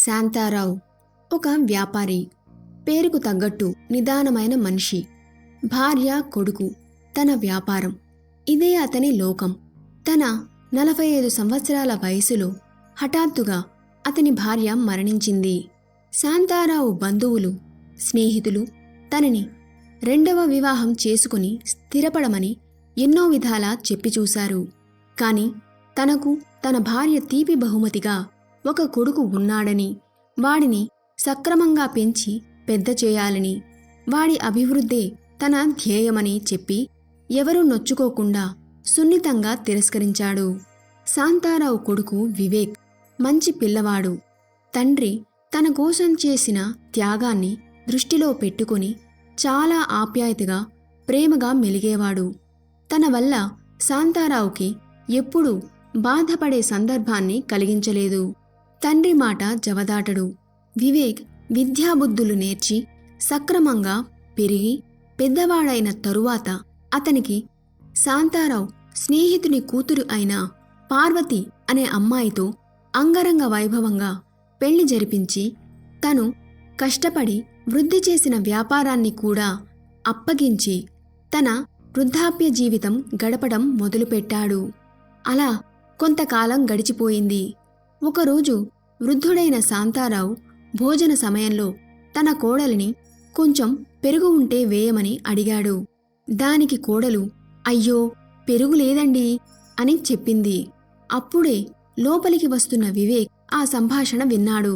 శాంతారావు ఒక వ్యాపారి. పేరుకు తగ్గట్టు నిదానమైన మనిషి. భార్య, కొడుకు, తన వ్యాపారం, ఇదే అతని లోకం. తన 45 సంవత్సరాల వయసులో హఠాత్తుగా అతని భార్య మరణించింది. శాంతారావు బంధువులు, స్నేహితులు తనని 2వ వివాహం చేసుకుని స్థిరపడమని ఎన్నో విధాలా చెప్పి చూశారు. కాని తనకు తన భార్య తీపి బహుమతిగా ఒక కొడుకు ఉన్నాడని, వాడిని సక్రమంగా పెంచి పెద్ద చేయాలని, వాడి అభివృద్ధే తన ధ్యేయమని చెప్పి ఎవరూ నొచ్చుకోకుండా సున్నితంగా తిరస్కరించాడు. శాంతారావు కొడుకు వివేక్ మంచి పిల్లవాడు. తండ్రి తన కోసం చేసిన త్యాగాన్ని దృష్టిలో పెట్టుకుని చాలా ఆప్యాయతగా, ప్రేమగా మెలిగేవాడు. తన వల్ల శాంతారావుకి ఎప్పుడూ బాధపడే సందర్భాన్ని కలిగించలేదు. తండ్రి మాట జవదాటడు. వివేక్ విద్యాబుద్ధులు నేర్చి సక్రమంగా పెరిగి పెద్దవాడైన తరువాత అతనికి శాంతారావు స్నేహితుని కూతురు అయిన పార్వతి అనే అమ్మాయితో అంగరంగ వైభవంగా పెళ్లి జరిపించి తను కష్టపడి వృద్ధి చేసిన వ్యాపారాన్ని కూడా అప్పగించి తన వృద్ధాప్య జీవితం గడపడం మొదలుపెట్టాడు. అలా కొంతకాలం గడిచిపోయింది. ఒకరోజు వృద్ధుడైన శాంతారావు భోజన సమయంలో తన కోడలిని కొంచెం పెరుగు ఉంటే వేయమని అడిగాడు. దానికి కోడలు అయ్యో పెరుగు లేదండి అని చెప్పింది. అప్పుడే లోపలికి వస్తున్న వివేక్ ఆ సంభాషణ విన్నాడు.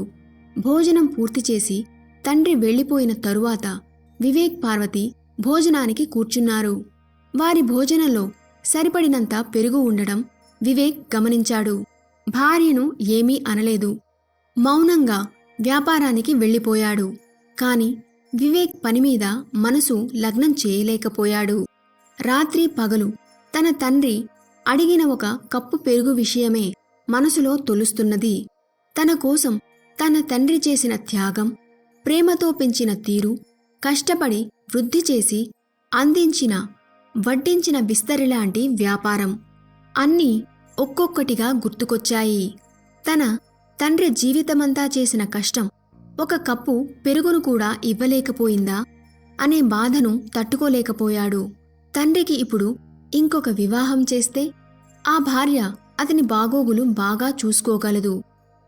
భోజనం పూర్తి చేసి తండ్రి వెళ్ళిపోయిన తరువాత వివేక్, పార్వతి భోజనానికి కూర్చున్నారు. వారి భోజనంలో సరిపడినంత పెరుగు ఉండడం వివేక్ గమనించాడు. భార్యను ఏమీ అనలేదు. మౌనంగా వ్యాపారానికి వెళ్ళిపోయాడు. కాని వివేక్ పనిమీద మనసు లగ్నం చేయలేకపోయాడు. రాత్రి పగలు తన తండ్రి అడిగిన ఒక కప్పు పెరుగు విషయమే మనసులో తొలుస్తున్నది. తన కోసం తన తండ్రి చేసిన త్యాగం, ప్రేమతో పెంచిన తీరు, కష్టపడి వృద్ధి చేసి అందించిన, వడ్డించిన విస్తరిలాంటి వ్యాపారం అన్నీ ఒక్కొక్కటిగా గుర్తుకొచ్చాయి. తన తండ్రి జీవితమంతా చేసిన కష్టం ఒక కప్పు పెరుగును కూడా ఇవ్వలేకపోయిందా అనే బాధను తట్టుకోలేకపోయాడు. తండ్రికి ఇప్పుడు ఇంకొక వివాహం చేస్తే ఆ భార్య అతని బాగోగులు బాగా చూసుకోగలదు.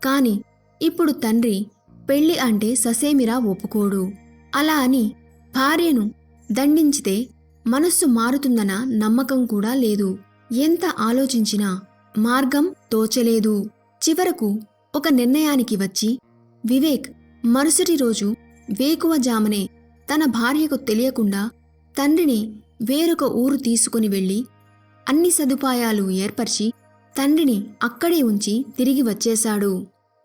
కాని ఇప్పుడు తండ్రి పెళ్లి అంటే ససేమిరా ఒప్పుకోడు. అలా అని భార్యను దండించితే మనస్సు మారుతుందన్న నమ్మకం కూడా లేదు. ఎంత ఆలోచించినా మార్గం తోచలేదు. చివరకు ఒక నిర్ణయానికి వచ్చి వివేక్ మరుసటి రోజు వేకువజామునే తన భార్యకు తెలియకుండా తండ్రిని వేరొక ఊరు తీసుకుని వెళ్ళి అన్ని సదుపాయాలు ఏర్పరిచి తండ్రిని అక్కడే ఉంచి తిరిగి వచ్చేశాడు.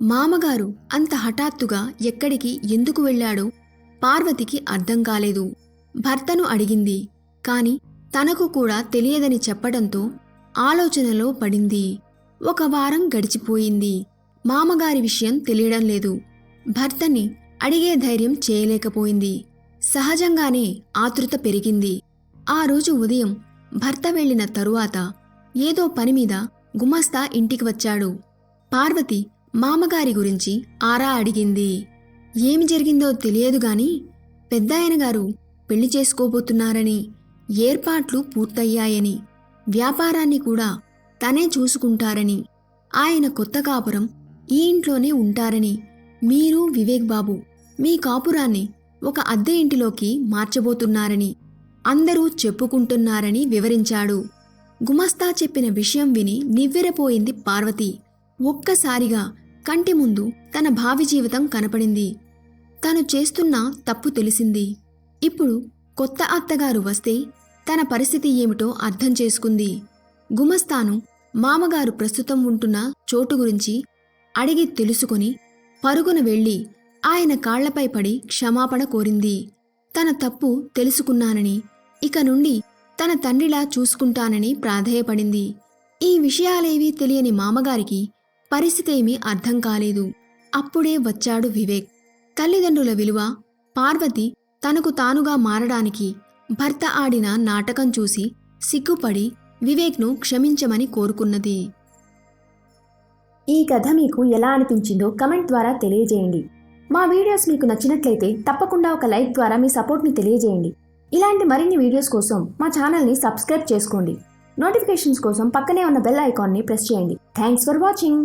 మామగారు అంత హఠాత్తుగా ఎక్కడికి ఎందుకు వెళ్ళాడో పార్వతికి అర్థం కాలేదు. భర్తను అడిగింది. కాని తనకు కూడా తెలియదని చెప్పడంతో ఆలోచనలో పడింది. ఒక వారం గడిచిపోయింది. మామగారి విషయం తెలియడం లేదు. భర్తని అడిగే ధైర్యం చేయలేకపోయింది. సహజంగానే ఆతృత పెరిగింది. ఆ రోజు ఉదయం భర్త వెళ్లిన తరువాత ఏదో పనిమీద గుమస్తా ఇంటికి వచ్చాడు. పార్వతి మామగారి గురించి ఆరా అడిగింది. ఏమి జరిగిందో తెలియదుగాని పెద్దాయనగారు పెళ్లి చేసుకోబోతున్నారని, ఏర్పాట్లు పూర్తయ్యాయని, వ్యాపారాన్ని కూడా తనే చూసుకుంటారని, ఆయన కొత్త కాపురం ఈ ఇంట్లోనే ఉంటారని, మీరు వివేక్ బాబు మీ కాపురాన్ని ఒక అద్దె ఇంటిలోకి మార్చబోతున్నారని అందరూ చెప్పుకుంటున్నారని వివరించాడు. గుమస్తా చెప్పిన విషయం విని నివ్వెరపోయింది పార్వతి. ఒక్కసారిగా కంటి ముందు తన భావి జీవితం కనపడింది. తను చేస్తున్న తప్పు తెలిసింది. ఇప్పుడు కొత్త అత్తగారు వస్తే తన పరిస్థితి ఏమిటో అర్థం చేసుకుంది. గుమస్తాను మామగారు ప్రస్తుతం ఉంటున్న చోటు గురించి అడిగి తెలుసుకుని పరుగున వెళ్ళి ఆయన కాళ్లపై పడి క్షమాపణ కోరింది. తన తప్పు తెలుసుకున్నానని, ఇక నుండి తన తండ్రిలా చూసుకుంటానని ప్రాధేయపడింది. ఈ విషయాలేవీ తెలియని మామగారికి పరిస్థితేమీ అర్థం కాలేదు. అప్పుడే వచ్చాడు వివేక్. తల్లిదండ్రుల విలువ, పార్వతి తనకు తానుగా మారడానికి భర్త ఆడిన నాటకం చూసి సిగ్గుపడి వివేక్ను క్షమించమని కోరుకున్నది. ఈ కథ మీకు ఎలా అనిపించిందో కమెంట్ ద్వారా తెలియజేయండి. మా వీడియోస్ మీకు నచ్చినట్లయితే తప్పకుండా ఒక లైక్ ద్వారా మీ సపోర్ట్ని తెలియజేయండి. ఇలాంటి మరిన్ని వీడియోస్ కోసం మా ఛానల్ని సబ్స్క్రైబ్ చేసుకోండి. నోటిఫికేషన్స్ కోసం పక్కనే ఉన్న బెల్ ఐకాన్ని ప్రెస్ చేయండి. Thanks for watching.